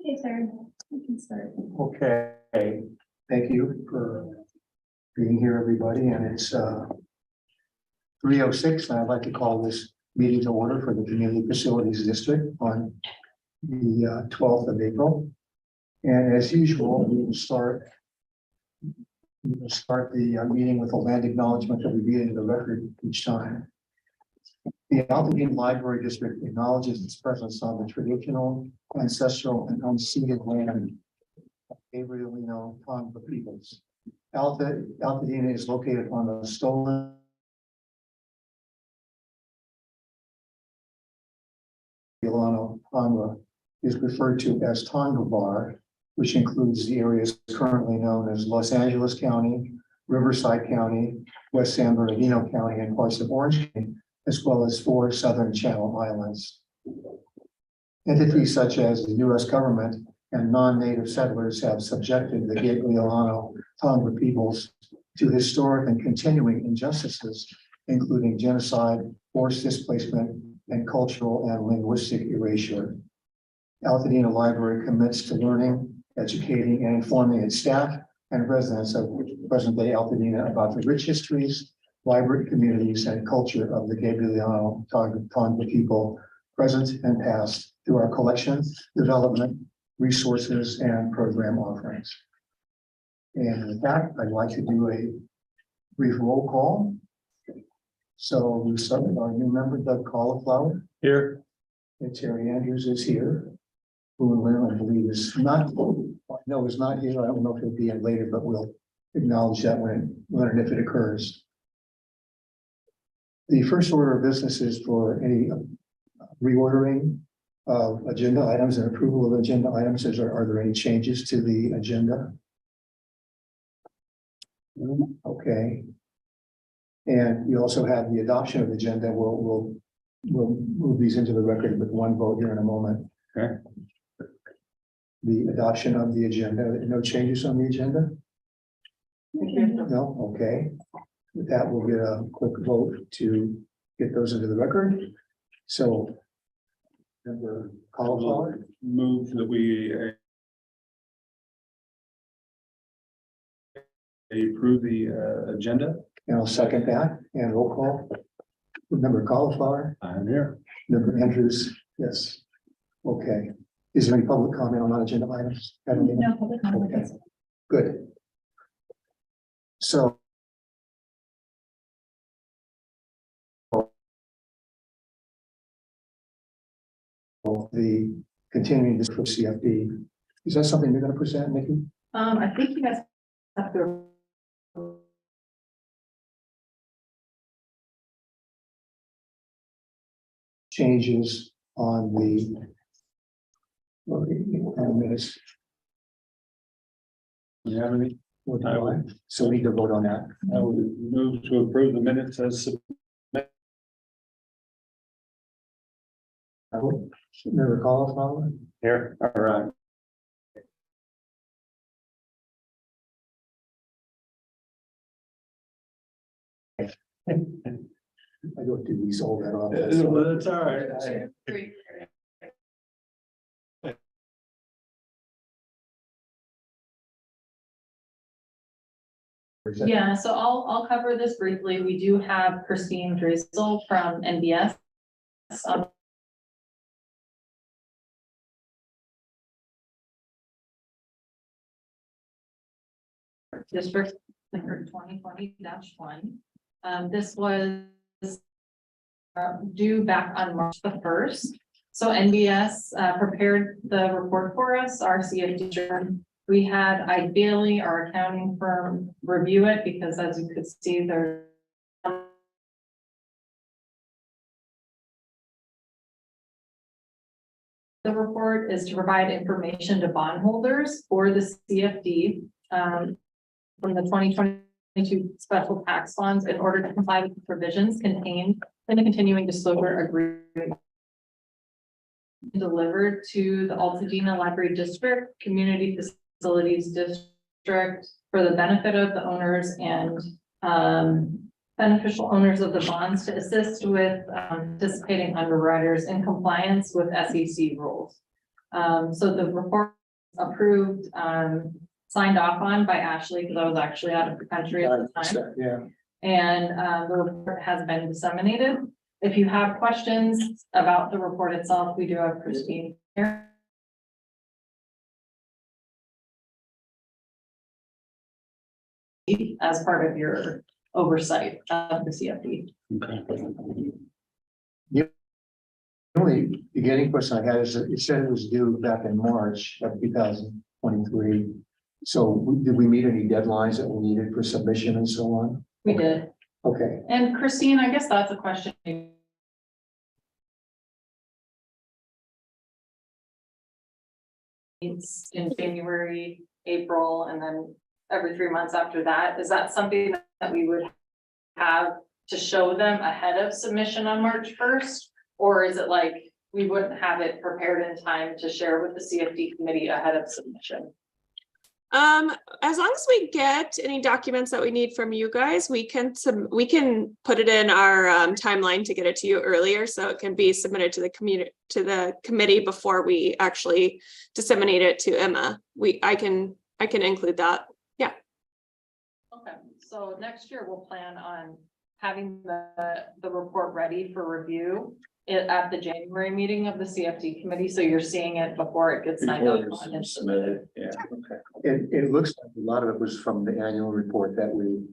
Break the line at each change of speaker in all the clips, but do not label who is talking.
Okay, sir, we can start.
Okay, thank you for being here, everybody, and it's 3:06, and I'd like to call this meeting to order for the Community Facilities District on the 12th of April. And as usual, we will start the meeting with a land acknowledgement that we read into the record each time. The Altadena Library District acknowledges its presence on the traditional, ancestral, and unceded land of Gabrielino Tonga peoples. Altadena is located on the stolen Gabrielino Tonga is referred to as Tonga Bar, which includes the areas currently known as Los Angeles County, Riverside County, West San Bernardino County, and parts of Orange County, as well as 4 Southern Channel Islands. Entities such as the U.S. government and non-native settlers have subjected the Gabrielino Tonga peoples to historic and continuing injustices, including genocide, forced displacement, and cultural and linguistic erasure. Altadena Library commits to learning, educating, and informing its staff and residents of present-day Altadena about the rich histories, vibrant communities, and culture of the Gabrielino Tonga people, present and past, through our collection, development, resources, and program offerings. And with that, I'd like to do a brief roll call. So we start with our new member, Doug Cauliflower.
Here.
And Terry Andrews is here. Who Lynn, I believe, is not, no, is not here. I don't know if he'll be in later, but we'll acknowledge that when and if it occurs. The first order of business is for any reordering of agenda items and approval of agenda items. Are there any changes to the agenda? Okay. And you also have the adoption of the agenda. We'll move these into the record with one vote here in a moment.
Okay.
The adoption of the agenda, no changes on the agenda? No, okay. With that, we'll get a quick vote to get those into the record. So, member Cauliflower,
Move that we approve the agenda.
and I'll second that, and roll call. Member Cauliflower,
I'm here.
member Andrews, yes. Okay. Is there any public comment on non-agenda items?
No public comment.
Okay, good. So the continuing this for CFD, is that something you're going to present, Nikki?
I think you guys have to.
Changes on the minutes.
You have any?
So we need to vote on that.
I would move to approve the minutes as
Member Cauliflower,
here. All right.
I don't do these all that often.
That's all right.
Yeah, so I'll cover this briefly. We do have Christine Drizzle from NBS. District number 2020-1. This was due back on March the 1st. So NBS prepared the report for us, our CFD. We had ideally our accounting firm review it because, as you could see, there's the report is to provide information to bondholders for the CFD from the 2022 special tax funds in order to comply with the provisions contained in the continuing disclosure agreement delivered to the Altadena Library District Community Facilities District for the benefit of the owners and beneficial owners of the bonds to assist with participating underwriters in compliance with SEC rules. So the report approved, signed off on by Ashley, because I was actually out of the country at the time.
Yeah,
And the report has been disseminated. If you have questions about the report itself, we do have Christine here. As part of your oversight of the CFD.
the only beginning question I had is that it said it was due back in March of 2023. So did we meet any deadlines that we needed for submission and so on?
We did.
Okay,
And Christine, I guess that's a question. It's in January, April, and then every 3 months after that. Is that something that we would have to show them ahead of submission on March 1st? Or is it like we wouldn't have it prepared in time to share with the CFD committee ahead of submission?
As long as we get any documents that we need from you guys, we can put it in our timeline to get it to you earlier, so it can be submitted to the committee before we actually disseminate it to Emma. I can include that. Yeah.
Okay, so next year we'll plan on having the report ready for review at the January meeting of the CFD committee, so you're seeing it before it gets signed
Before
off on.
it's submitted, yeah, okay.
it looks like a lot of it was from the annual report that we.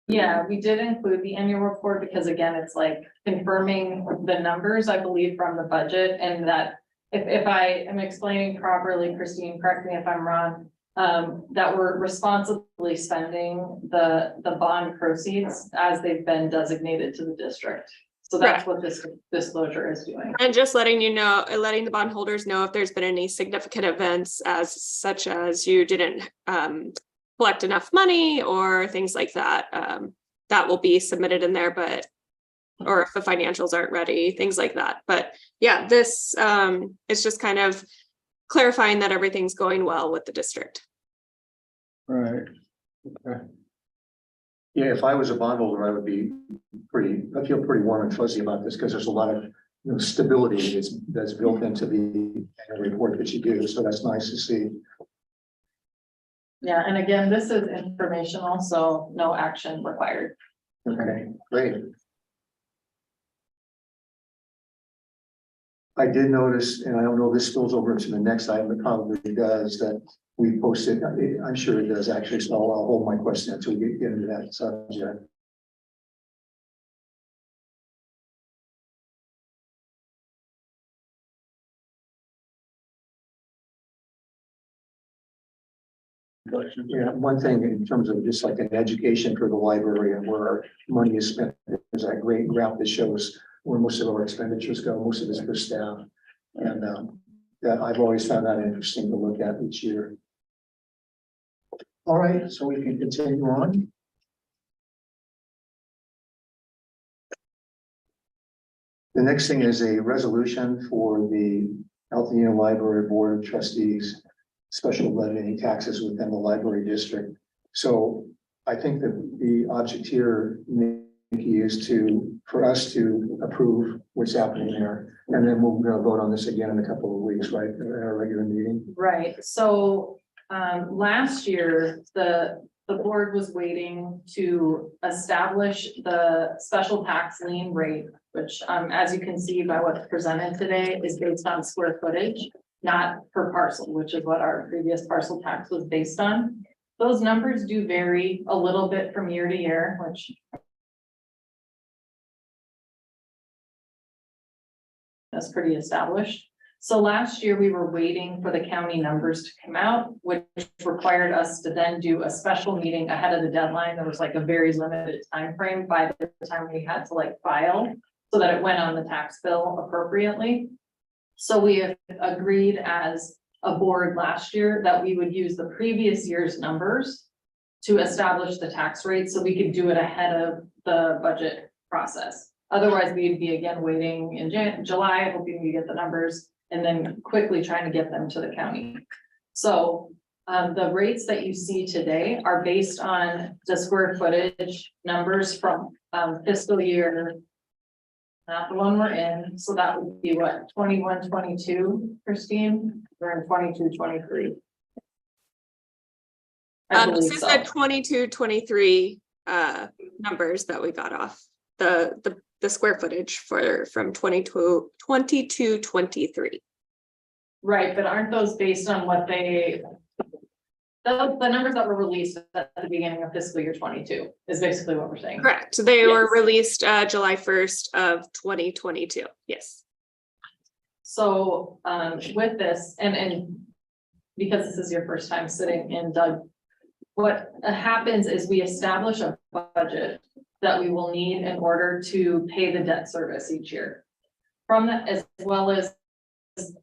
Yeah, we did include the annual report because again, it's like confirming the numbers, I believe, from the budget, and that if I am explaining properly, Christine, correct me if I'm wrong, that we're responsibly spending the bond proceeds as they've been designated to the district. So that's what this disclosure is doing.
And just letting the bondholders know if there's been any significant events such as you didn't collect enough money or things like that, that will be submitted in there, or if the financials aren't ready, things like that. But yeah, this is just kind of clarifying that everything's going well with the district.
Right, okay.
Yeah, if I was a bondholder, I feel pretty warm and fuzzy about this because there's a lot of stability that's built into the annual report that you do. So that's nice to see.
Yeah, and again, this is informational, so no action required.
Okay, great. I did notice, and I don't know if this spills over into the next item, it probably does, that we posted, I'm sure it does actually, so I'll hold my question until we get into that subject. Yeah, one thing in terms of just like an education for the library and where our money is spent, there's that great graph that shows where most of our expenditures go, most of it's for staff. And that I've always found that interesting to look at each year. All right, so we can continue on. The next thing is a resolution for the Altoona Library Board of Trustees, special levying taxes within the library district. So I think that the object here, Nikki, is for us to approve what's happening there. And then we're going to vote on this again in a couple of weeks, right, at our regular meeting.
Right, so last year, the board was waiting to establish the special tax lien rate, which as you can see by what's presented today is based on square footage, not per parcel, which is what our previous parcel tax was based on. Those numbers do vary a little bit from year to year, which is pretty established. So last year we were waiting for the county numbers to come out, which required us to then do a special meeting ahead of the deadline. There was like a very limited time frame by the time we had to like file so that it went on the tax bill appropriately. So we have agreed as a board last year that we would use the previous year's numbers to establish the tax rate so we could do it ahead of the budget process. Otherwise, we'd be again waiting in July, hoping we get the numbers and then quickly trying to get them to the county. So the rates that you see today are based on the square footage numbers from fiscal year Not the one we're in, so that would be what, 21, 22, Christine? We're in 22, 23. I
This
believe
is
so.
the 22, 23 numbers that we got off the square footage from 22, 23.
Right, but aren't those based on what the numbers that were released at the beginning of fiscal year 22 is basically what we're saying.
Correct. They were
Yes.
released July 1st of 2022. Yes.
So with this, and because this is your first time sitting in, Doug, what happens is we establish a budget that we will need in order to pay the debt service each year. From that, as well as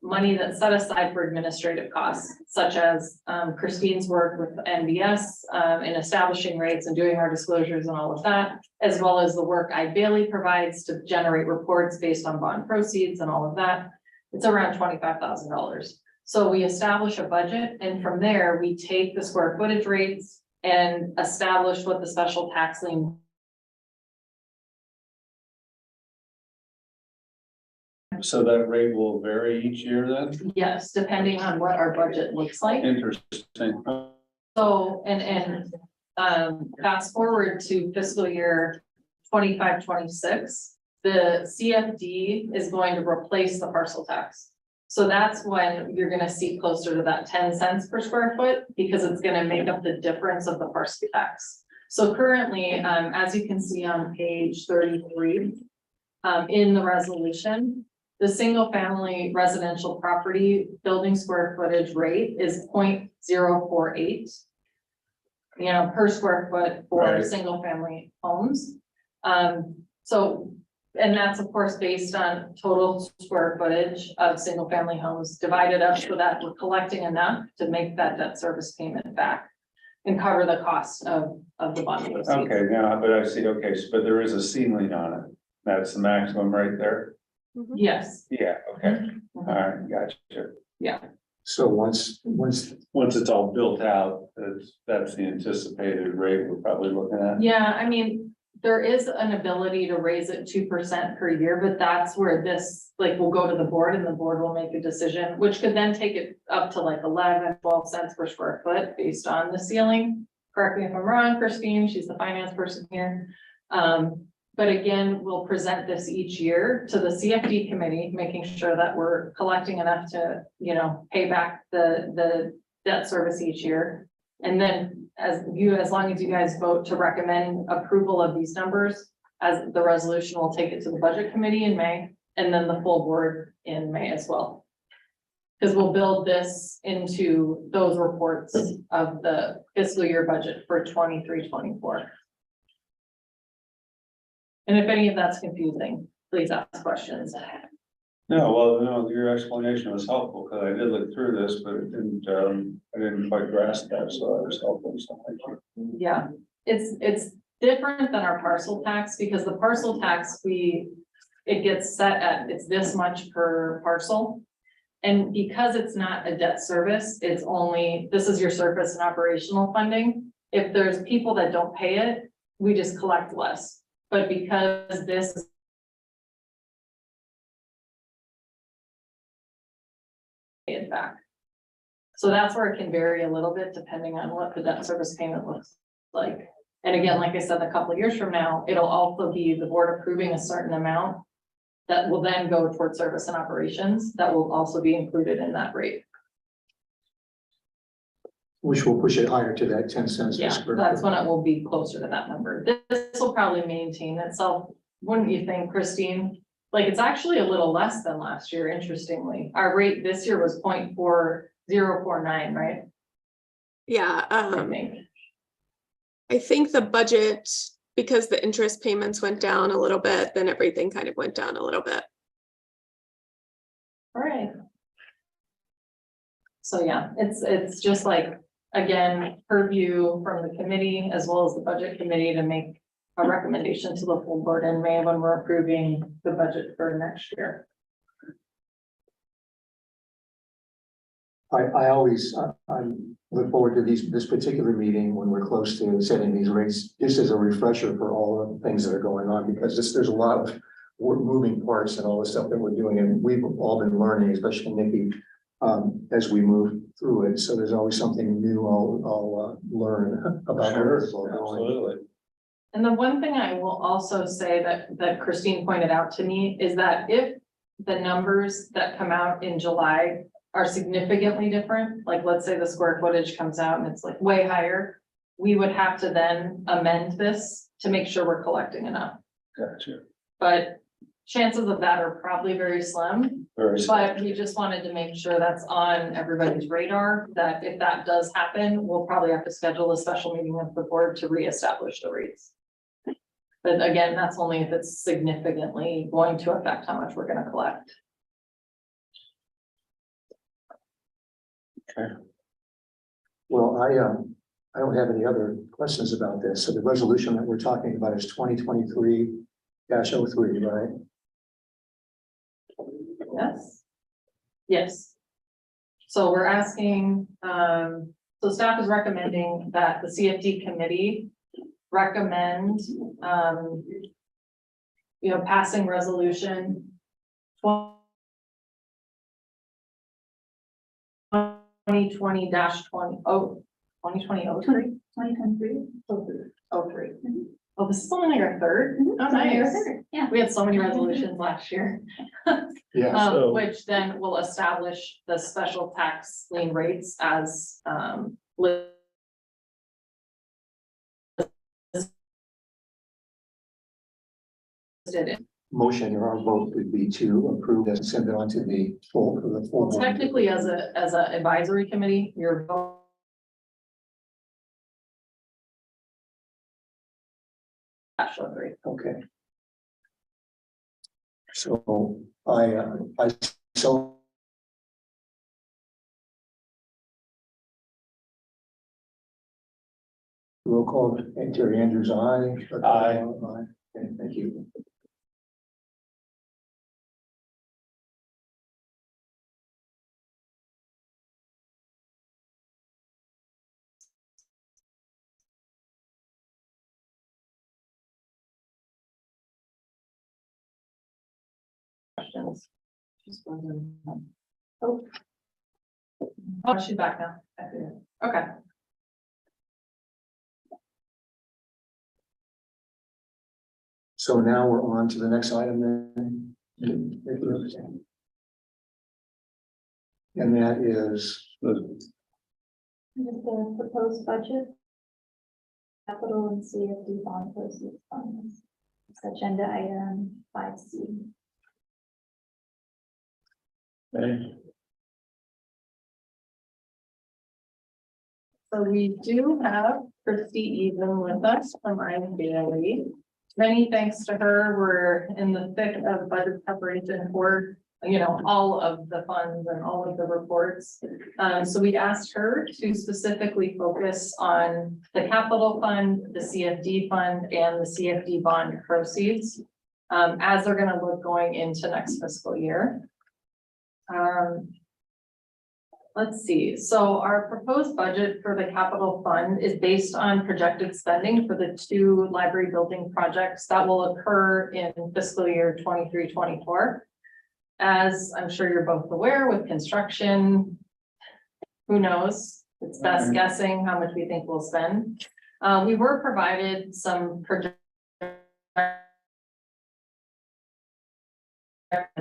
money that's set aside for administrative costs, such as Christine's work with NBS in establishing rates and doing our disclosures and all of that, as well as the work Bailey provides to generate reports based on bond proceeds and all of that. It's around $25,000. So we establish a budget, and from there, we take the square footage rates and establish what the special tax lien.
So that rate will vary each year then?
Yes, depending on what our budget looks like.
Interesting.
So, fast forward to fiscal year 25, 26, the CFD is going to replace the parcel tax. So that's when you're gonna see closer to that 10 cents per square foot, because it's gonna make up the difference of the parcel tax. So currently, as you can see on page 33, in the resolution, the single family residential property building square footage rate is 0.048. Per square foot for
Right.
single family homes. And that's of course based on total square footage of single family homes divided up so that we're collecting enough to make that debt service payment back and cover the cost of the bond proceeds.
Okay, now, but I see, okay, but there is a ceiling on it. That's the maximum right there?
Yes.
Yeah, okay, all right, gotcha.
So once
Once it's all built out, that's the anticipated rate we're probably looking at.
Yeah, I mean, there is an ability to raise it 2% per year, but that's where this, will go to the board and the board will make a decision, which could then take it up to 11, 12 cents per square foot based on the ceiling. Correct me if I'm wrong, Christine, she's the finance person here. But again, we'll present this each year to the CFD committee, making sure that we're collecting enough to, pay back the debt service each year. And then as long as you guys vote to recommend approval of these numbers, as the resolution will take it to the budget committee in May, and then the full board in May as well. Because we'll build this into those reports of the fiscal year budget for 23-24. And if any of that's confusing, please ask questions.
No, your explanation was helpful, because I did look through this, but I didn't quite grasp that, so that was helpful, so thank you.
Yeah, it's different than our parcel tax, because the parcel tax, it gets set at, it's this much per parcel. And because it's not a debt service, it's only, this is your surface and operational funding. If there's people that don't pay it, we just collect less. But because this is pay it back. So that's where it can vary a little bit depending on what the debt service payment looks like. And again, like I said, a couple of years from now, it'll also be the board approving a certain amount that will then go toward service and operations that will also be included in that rate.
which will push it higher to that 10 cents per
Yeah,
square
that's
foot.
when it will be closer to that number. This will probably maintain itself, wouldn't you think, Christine? It's actually a little less than last year, interestingly. Our rate this year was 0.4049, right?
Yeah,
I think.
I think the budget, because the interest payments went down a little bit, then everything kind of went down a little bit.
All right. So yeah, it's just again, purview from the committee as well as the budget committee to make a recommendation to the full board in May when we're approving the budget for next year.
I always look forward to this particular meeting when we're close to setting these rates, just as a refresher for all of the things that are going on, because there's a lot moving parts and all the stuff that we're doing, and we've all been learning, especially Nikki, as we move through it. So there's always something new I'll learn about how this is all going.
Absolutely.
And the one thing I will also say that Christine pointed out to me is that if the numbers that come out in July are significantly different, like let's say the square footage comes out and it's like way higher, we would have to then amend this to make sure we're collecting enough.
Gotcha.
But chances of that are probably very slim,
Very.
but we just wanted to make sure that's on everybody's radar, that if that does happen, we'll probably have to schedule a special meeting with the board to reestablish the rates. But again, that's only if it's significantly going to affect how much we're gonna collect.
Well, I don't have any other questions about this. So the resolution that we're talking about is 2023-03, right?
Yes. Yes. So we're asking, so staff is recommending that the CFD committee recommend, passing resolution 2020-20, 2020-03.
2023.
Oh, this is only our third. Oh, nice.
Yeah.
We had so many resolutions last year.
Yeah.
So-
Which then will establish the special tax lien rates as, listed in.
Motion or our vote would be to approve and send it on to the full, for the full.
Well,
board.
technically, as a advisory committee, your vote. Actually,
Okay. So I so. Roll call, Terry Andrews, aye.
Aye.
Okay, thank you.
questions. Oh, she's back now. Okay.
So now we're on to the next item then. And that is,
Just the proposed budget. Capital and CFD bond proceeds funds. It's agenda item 5C.
Okay.
So we do have Christy Even with us from IMDA. Many thanks to her. We're in the thick of budget preparation for, all of the funds and all of the reports. So we asked her to specifically focus on the capital fund, the CFD fund, and the CFD bond proceeds, as they're gonna look going into next fiscal year. Let's see, so our proposed budget for the capital fund is based on projected spending for the 2 library building projects that will occur in fiscal year 23-24. As I'm sure you're both aware, with construction, who knows? It's best guessing how much we think we'll spend. We were provided some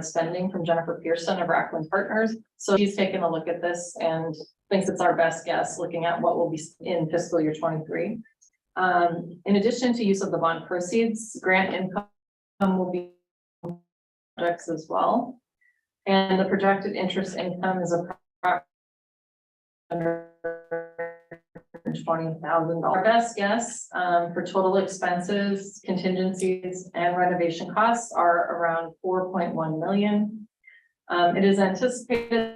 spending from Jennifer Pearson of Rackland Partners. So she's taken a look at this and thinks it's our best guess looking at what will be in fiscal year 23. In addition to use of the bond proceeds, grant income will be projects as well. And the projected interest income is approximately $20,000. Our best guess for total expenses, contingencies, and renovation costs are around 4.1 million. It is anticipated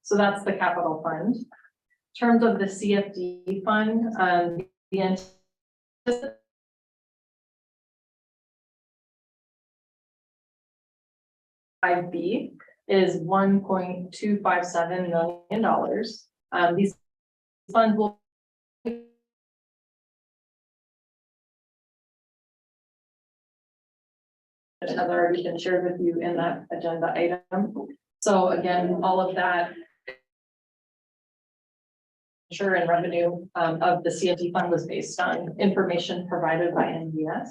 so that's the capital fund. In terms of the CFD fund, the anticipated B is $1.257 million. These funds will has already been shared with you in that agenda item. So again, all of that and revenue of the CFD fund was based on information provided by NVS.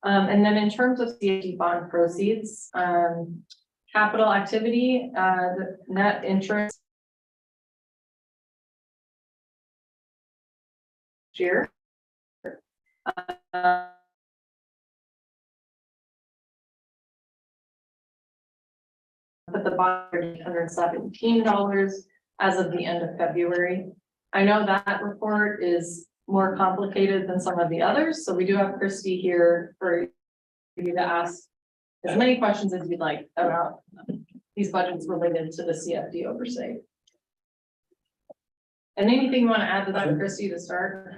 And then in terms of CFD bond proceeds, capital activity, the net interest year. But the bond $117 as of the end of February. I know that report is more complicated than some of the others, so we do have Christy here for you to ask as many questions as you'd like about these budgets related to the CFD oversight. And anything you want to add to that, Christy, to start?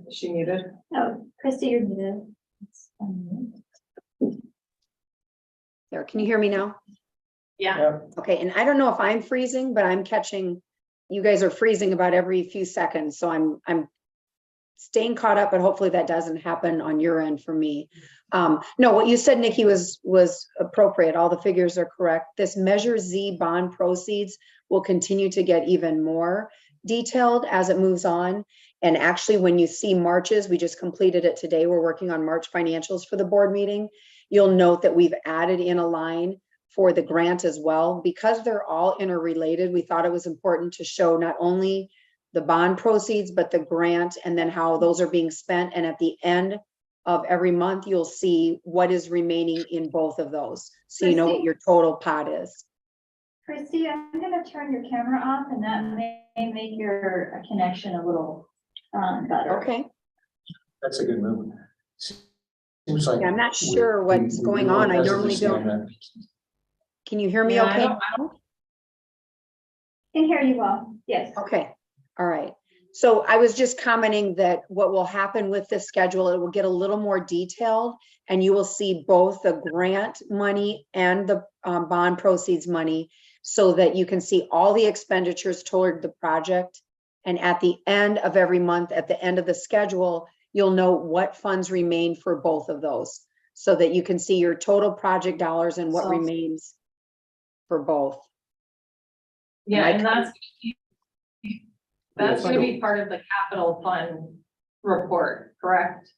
Is she muted?
Oh, Christy, you're muted.
There, can you hear me now?
Yeah.
Okay, and I don't know if I'm freezing, but I'm catching, you guys are freezing about every few seconds, so I'm staying caught up, but hopefully that doesn't happen on your end for me. No, what you said, Nikki, was appropriate. All the figures are correct. This Measure Z bond proceeds will continue to get even more detailed as it moves on. And actually, when you see March's, we just completed it today. We're working on March financials for the board meeting. You'll note that we've added in a line for the grant as well. Because they're all interrelated, we thought it was important to show not only the bond proceeds, but the grant and then how those are being spent. And at the end of every month, you'll see what is remaining in both of those. So you know what your total pot is.
Christy, I'm gonna turn your camera off and that may make your connection a little better.
Okay.
That's a good move. Seems like.
Yeah, I'm not sure what's going on. I normally don't. Can you hear me
Yeah,
okay?
I don't-
Can hear you well, yes.
Okay, all right. So I was just commenting that what will happen with this schedule, it will get a little more detailed and you will see both the grant money and the bond proceeds money so that you can see all the expenditures toward the project. And at the end of every month, at the end of the schedule, you'll know what funds remain for both of those so that you can see your total project dollars and what
So-
remains for both.
Yeah,
Mike?
and that's gonna be part of the capital fund report, correct?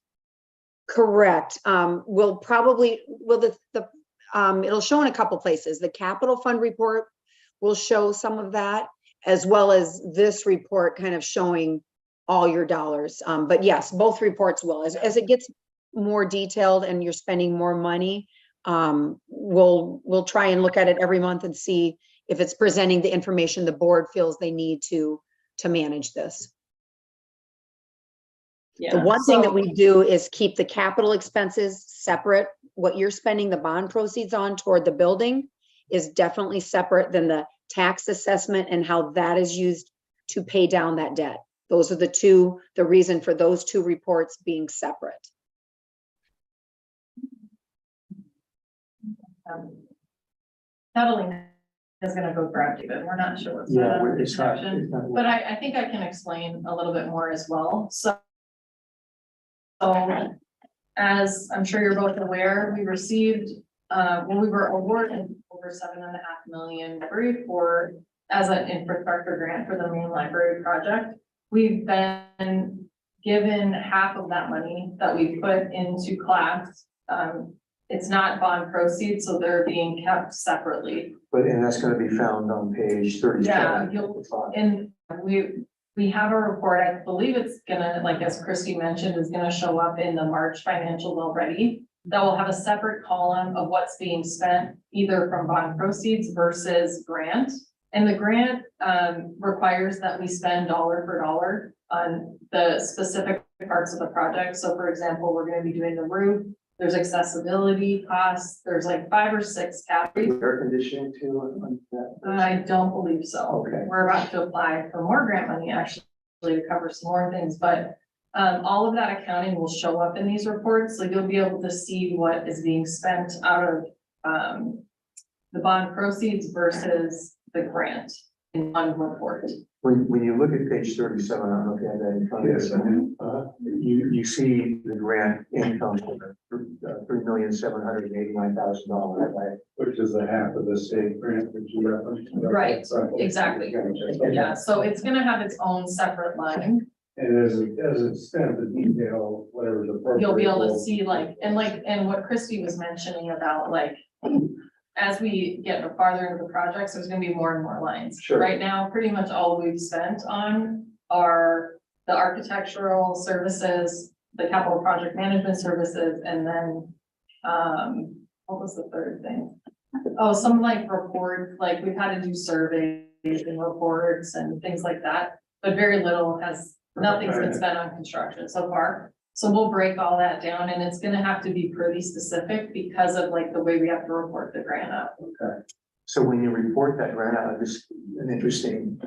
Correct. We'll probably, it'll show in a couple places. The capital fund report will show some of that, as well as this report kind of showing all your dollars. But yes, both reports will. As it gets more detailed and you're spending more money, we'll try and look at it every month and see if it's presenting the information the board feels they need to manage this.
Yeah.
The one thing that
so-
we do is keep the capital expenses separate. What you're spending the bond proceeds on toward the building is definitely separate than the tax assessment and how that is used to pay down that debt. Those are the reason for those two reports being separate.
Catalina is gonna go grab David. We're not sure what's.
Yeah,
the
it's not.
connection, But I think I can explain a little bit more as well. So as I'm sure you're both aware, we received, we were awarded over $7.5 million for as an infrastructure grant for the main library project. We've been given half of that money that we put into class. It's not bond proceeds, so they're being kept separately.
And that's gonna be found on page 37.
Yeah, and we have a report, I believe it's gonna, like as Christy mentioned, is gonna show up in the March financials already. That will have a separate column of what's being spent either from bond proceeds versus grant. And the grant requires that we spend dollar for dollar on the specific parts of the project. So for example, we're gonna be doing the roof. There's accessibility costs. There's like 5 or 6 categories.
Air conditioning too.
I don't believe so.
Okay.
We're about to apply for more grant money actually to cover some more things, but all of that accounting will show up in these reports. So you'll be able to see what is being spent out of the bond proceeds versus the grant. on report.
When you look at page 37, I don't know if you have that in front of you, you see the grant income for $3,789,000, right?
Which is a half of the state grant that you referenced.
Right, exactly. Yeah, so it's gonna have its own separate line.
And as it stands, the detail, whatever the.
You'll be able to see and what Christy was mentioning about like, as we get farther into the projects, there's gonna be more and more lines.
Sure.
Right now, pretty much all we've spent on are the architectural services, the capital project management services, and then, what was the third thing? Oh, some like report, like we've had to do surveys and reports and things like that, but very little nothing's been spent on construction so far. So we'll break all that down, and it's gonna have to be pretty specific because of like the way we have to report the grant up.
Okay. So when you report that grant out, this an interesting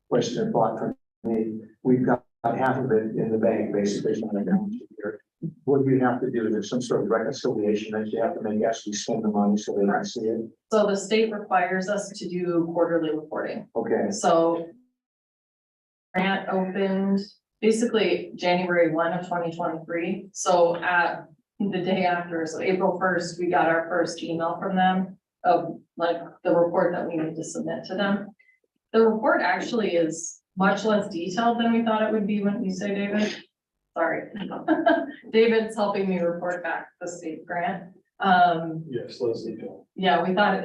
question or thought for me. We've got half of it in the bank, basically. On the balance sheet here. What do you have to do? There's some sort of reconciliation that you have to make as we spend the money so they can see it.
So the state requires us to do quarterly reporting.
Okay.
So grant opened basically January 1 of 2023. So at the day after, so April 1st, we got our first email from them of like the report that we need to submit to them. The report actually is much less detailed than we thought it would be. Wouldn't you say, David? Sorry. David's helping me report back the state grant.
Yes, let's see.
Yeah, we thought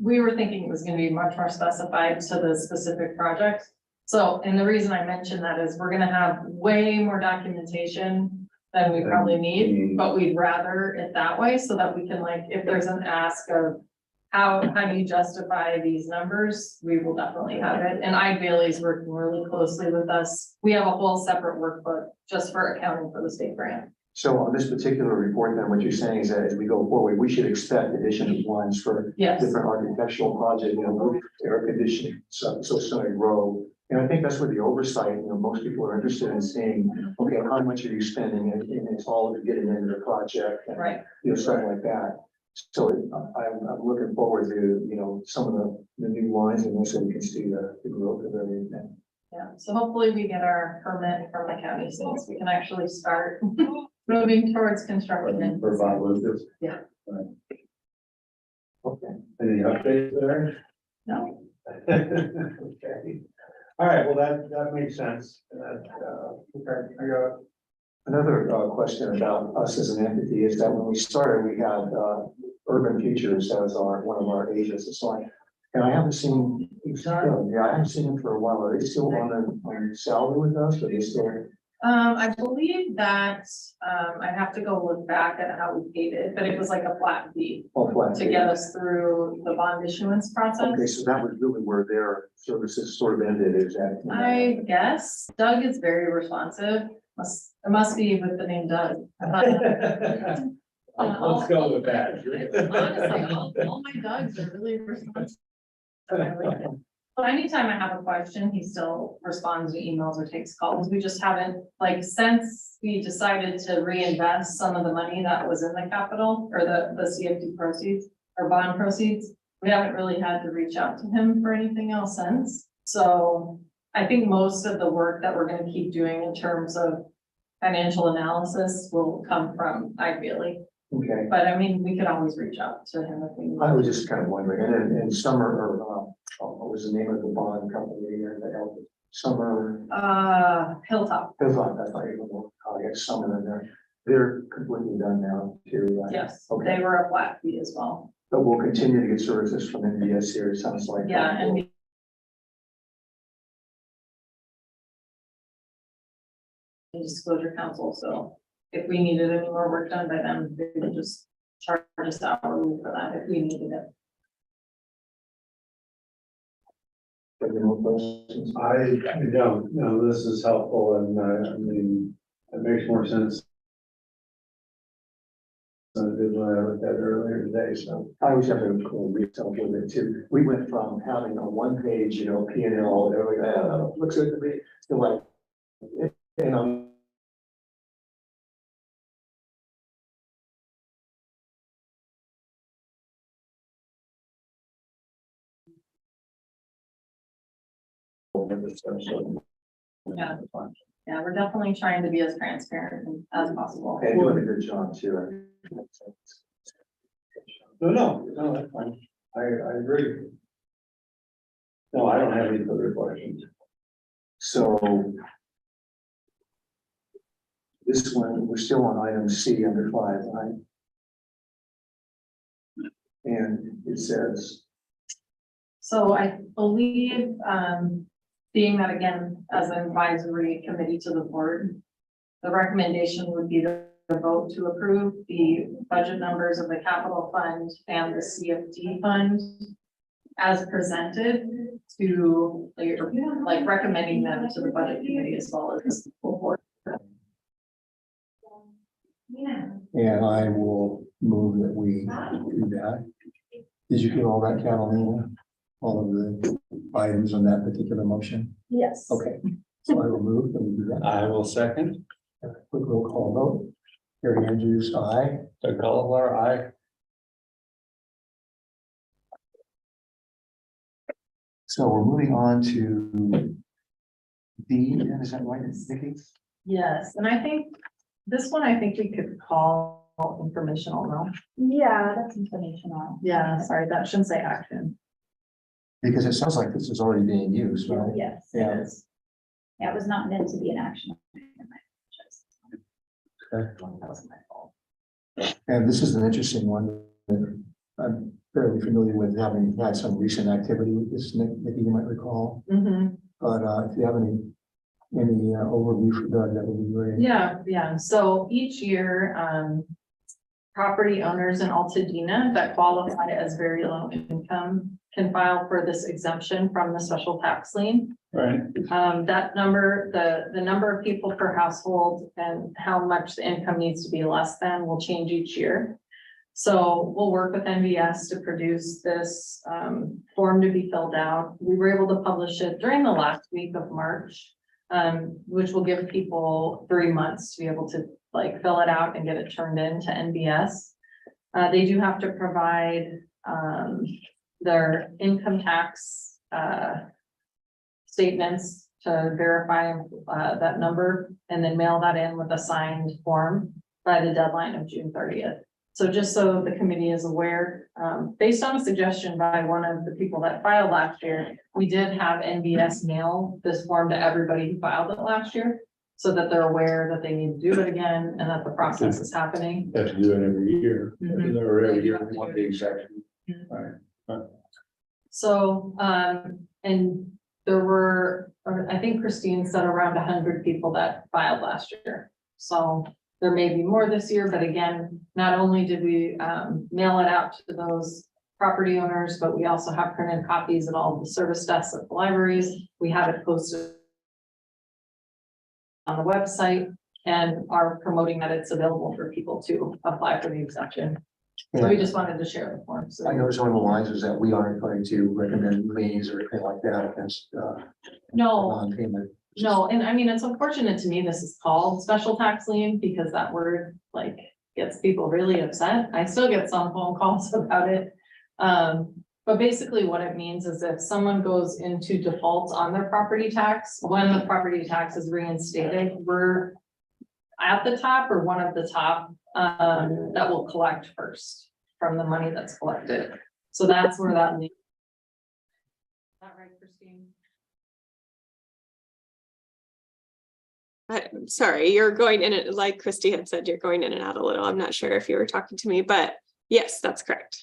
we were thinking it was gonna be much more specified to the specific project. So, and the reason I mentioned that is we're gonna have way more documentation than we probably need, but we'd rather it that way so that we can like, if there's an ask of how do you justify these numbers, we will definitely have it. And Bailey is working really closely with us. We have a whole separate workbook just for accounting for the state grant.
So on this particular report, then what you're saying is that as we go forward, we should expect additional ones for
Yes,
different architectural projects, roof air conditioning, so grow. And I think that's where the oversight, most people are interested in seeing, okay, how much are you spending, and it's all getting into the project. And,
right.
something like that. So I'm looking forward to, some of the new lines and so we can see the growth of everything.
Yeah, so hopefully we get our permit from the county so we can actually start moving towards construction.
For Bob Lucas.
Yeah.
Okay.
Any updates there?
No,
Okay. All right, well, that makes sense. Okay, I got.
Another question about us as an entity is that when we started, we had Urban Futures as one of our agents assigned. And I haven't seen, I haven't seen them for a while. Are they still on salary with us? Are they still?
I believe that, I have to go look back at how we paid it, but it was like a flat fee to get us through the bond issuance
Okay,
process.
so that was really where their services sort of ended, is that?
I guess Doug is very responsive. It must be with the name Doug.
Let's go with that.
Honestly, all my Dougs are really responsive. But anytime I have a question, he still responds to emails or takes calls. We just haven't, like, since we decided to reinvest some of the money that was in the capital or the CFD proceeds or bond proceeds, we haven't really had to reach out to him for anything else since. So I think most of the work that we're gonna keep doing in terms of financial analysis will come from Bailey.
Okay,
But I mean, we could always reach out to him if we need.
I was just kind of wondering, and then in summer, or what was the name of the bond company here that helped? Summer,
Hilltop,
that's not even, I guess Summer in there. They're completely done now too. Right?
yes,
Okay.
they were a flat fee as well.
But we'll continue to get services from NBS here, it sounds like.
Yeah, and disclosure council, so if we needed any more work done by them, they would just charge us hourly for that if we needed it.
Any more questions?
I don't, no, this is helpful and I mean, it makes more sense than it did when I looked at it earlier today, so.
I always have a cool retail with it too. We went from having a one page, P and L, looks good to me, to like,
Yeah. Yeah, we're definitely trying to be as transparent as possible.
And doing a good job too.
No, that's fine. I agree. No, I don't have any further questions.
So this one, we're still on item C under 5, right? And it says,
So I believe, being that again, as an advisory committee to the board, the recommendation would be to vote to approve the budget numbers of the capital fund and the CFD fund as presented to, like recommending them to the budget committee as well as the full board.
and I will move that we do that. Did you get all that, Catalina? All of the items on that particular motion?
Yes.
Okay, so I will move that we do that.
I will second.
Quick roll call vote. Harry Andrews, aye.
Doug Culliver, aye.
So we're moving on to D, is that right, Nikki?
Yes, and I think this one, I think we could call informational, no?
Yeah, that's informational.
Yeah, sorry, that shouldn't say action.
Because it sounds like this is already being used, right?
Yes, it
Yeah.
is. Yeah, it was not meant to be an action.
That was my fault.
And this is an interesting one that I'm fairly familiar with, having had some recent activity with this, Nikki, you might recall.
Mhm.
But if you have any overview for Doug, that would be great.
Yeah, so each year, property owners in Altadena that qualify as very low income can file for this exemption from the special tax lien.
Right.
That number, the number of people per household and how much the income needs to be less than will change each year. So we'll work with NVS to produce this form to be filled out. We were able to publish it during the last week of March, which will give people 3 months to be able to like fill it out and get it turned in to NVS. They do have to provide their income tax statements to verify that number and then mail that in with a signed form by the deadline of June 30th. So just so the committee is aware, based on a suggestion by one of the people that filed last year, we did have NVS mail this form to everybody who filed it last year, so that they're aware that they need to do it again and that the process is happening.
Have to do it every year.
Mhm.
Or every year, we want the exception. Right.
So, and there were, or I think Christine said around 100 people that filed last year. So there may be more this year, but again, not only did we mail it out to those property owners, but we also have printed copies at all the service desks at the libraries. We have it posted on the website and are promoting that it's available for people to apply for the exemption. So we just wanted to share the form. So
I noticed one of the lines is that we aren't going to recommend liens or anything like that against
no,
non-payment.
no, and I mean, it's unfortunate to me, this is called special tax lien because that word like gets people really upset. I still get some phone calls about it. But basically what it means is if someone goes into default on their property tax, when the property tax is reinstated, we're at the top or one of the top that will collect first from the money that's collected. So that's where that. Is that right, Christine?
I'm sorry, you're going in it, like Christy had said, you're going in and out a little. I'm not sure if you were talking to me, but yes, that's correct.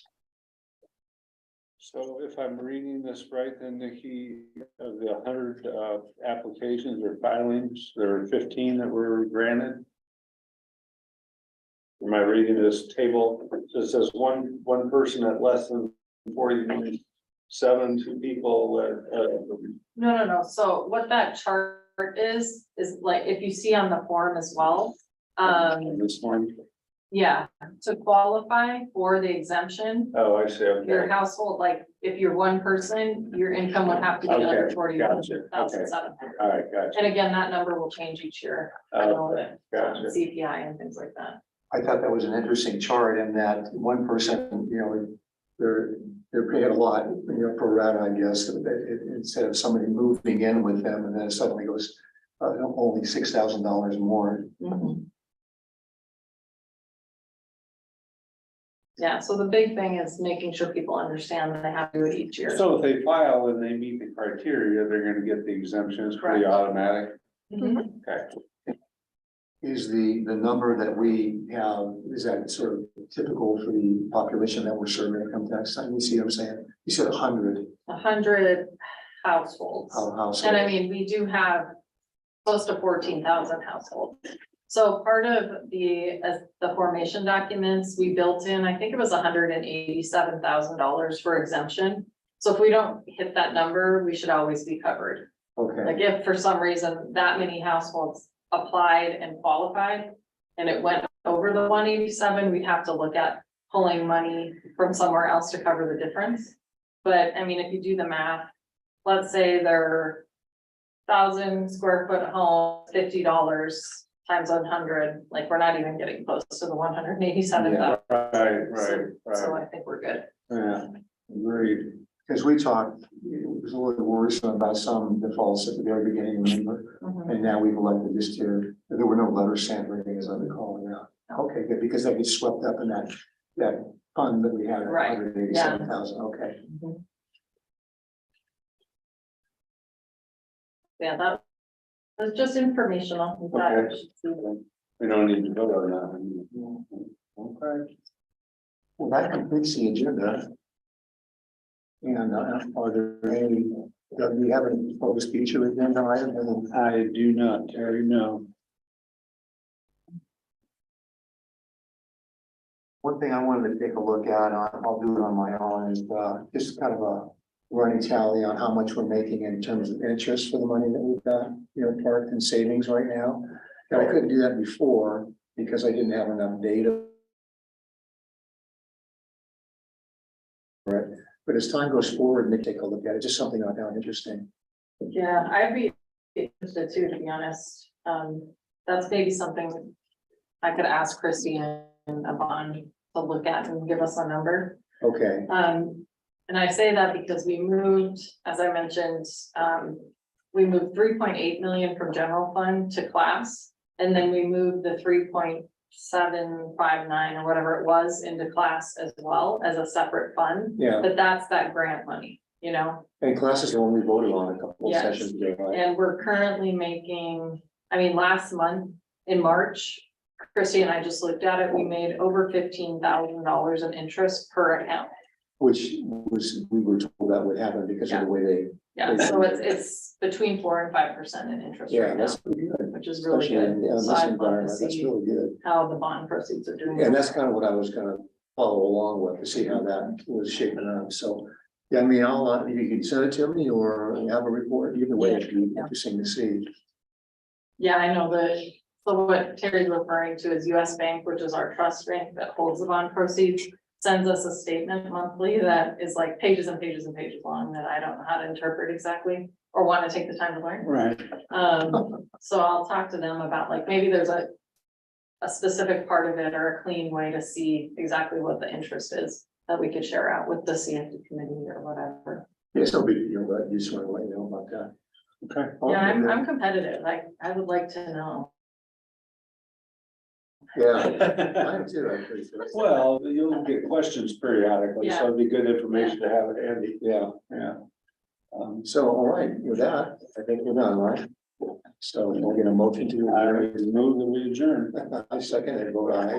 So if I'm reading this right, then Nikki, of the 100 applications or filings, there are 15 that were granted. Am I reading this table? It says one person at less than 47, 2 people at
No. So what that chart is like, if you see on the form as well.
this one.
Yeah, to qualify for the exemption,
Oh, I see. Okay.
your household, like, if you're one person, your income would have to be under
Okay,
41,700.
All right, gotcha.
And again, that number will change each year. I know
Okay,
that,
gotcha.
CPI and things like that.
I thought that was an interesting chart in that one person, they're paying a lot, pro rata, I guess, instead of somebody moving in with them and then it suddenly goes, only $6,000 more.
Mhm. Yeah, so the big thing is making sure people understand that they have to do it each year.
So if they file and they meet the criteria, they're gonna get the exemptions for the
Correct.
automatic.
Mhm.
Okay.
Is the number that we have, is that sort of typical for the population that we're serving income tax? You see what I'm saying? You said 100
100 households.
households.
And I mean, we do have close to 14,000 households. So part of as the formation documents, we built in, I think it was $187,000 for exemption. So if we don't hit that number, we should always be covered.
Okay,
Like if for some reason that many households applied and qualified and it went over the 187, we'd have to look at pulling money from somewhere else to cover the difference. But I mean, if you do the math, let's say they're 1,000 square foot home, $50 times 100, like we're not even getting close to the 187,000.
Right.
So I think we're good.
Yeah, agreed.
because we talked, it was a little worrisome about some defaults at the very beginning, remember?
Mhm.
And now we've elected just to, there were no letters sent or anything as I recall, yeah. Okay, good, because that gets swept up in that fund that we had,
Right,
187,000, okay.
Yeah, that was just informational. We thought we should see them.
We don't need to vote on that. Okay.
Well, that completes the agenda. And are there any, do we have any focus feature agenda item?
I do not, Terry, no.
One thing I wanted to take a look at, I'll do it on my own, is just kind of a running tally on how much we're making in terms of interest for the money that we've got, parked in savings right now. And I couldn't do that before because I didn't have enough data. Right, but as time goes forward, maybe take a look at it, just something I found interesting.
Yeah, I'd be interested too, to be honest. That's maybe something I could ask Christie and Yvonne to look at and give us a number.
Okay,
And I say that because we moved, as I mentioned, we moved 3.8 million from general fund to class. And then we moved the 3.759 or whatever it was into class as well as a separate fund.
yeah,
But that's that grant money,
and class is the one we voted on a couple of
Yes.
sessions ago, right?
And we're currently making, last month in March, Christy and I just looked at it, we made over $15,000 in interest per account.
Which was, we were told that would happen because of the way they.
Yeah, so it's between 4% and 5% in interest
Yeah,
right now,
that's pretty good.
which is really
Especially in
good. So
this
I'd love to
environment, that's
see
really good.
how the bond proceeds are doing.
And that's kind of what I was gonna follow along with, to see how that was shaping up, so. Yeah, I'll, you can send it to me or have a report, either way, it'd be interesting to see.
Yeah, I know so what Terry's referring to is US Bank, which is our trust bank that holds the bond proceeds, sends us a statement monthly that is like pages and pages and pages long that I don't know how to interpret exactly or want to take the time to learn.
Right.
So I'll talk to them about like, maybe there's a specific part of it or a clean way to see exactly what the interest is that we could share out with the CFD committee or whatever.
It's no big deal, but you just want to let you know about that.
Okay.
Yeah, I'm competitive. I would like to know.
Yeah, I am too, actually.
Well, you'll get questions periodically, so it'd be good information to have it handy. Yeah.
So, all right, with that, I think we're done, right? So we'll get a motion to.
I move that we adjourn.
I second it, vote aye.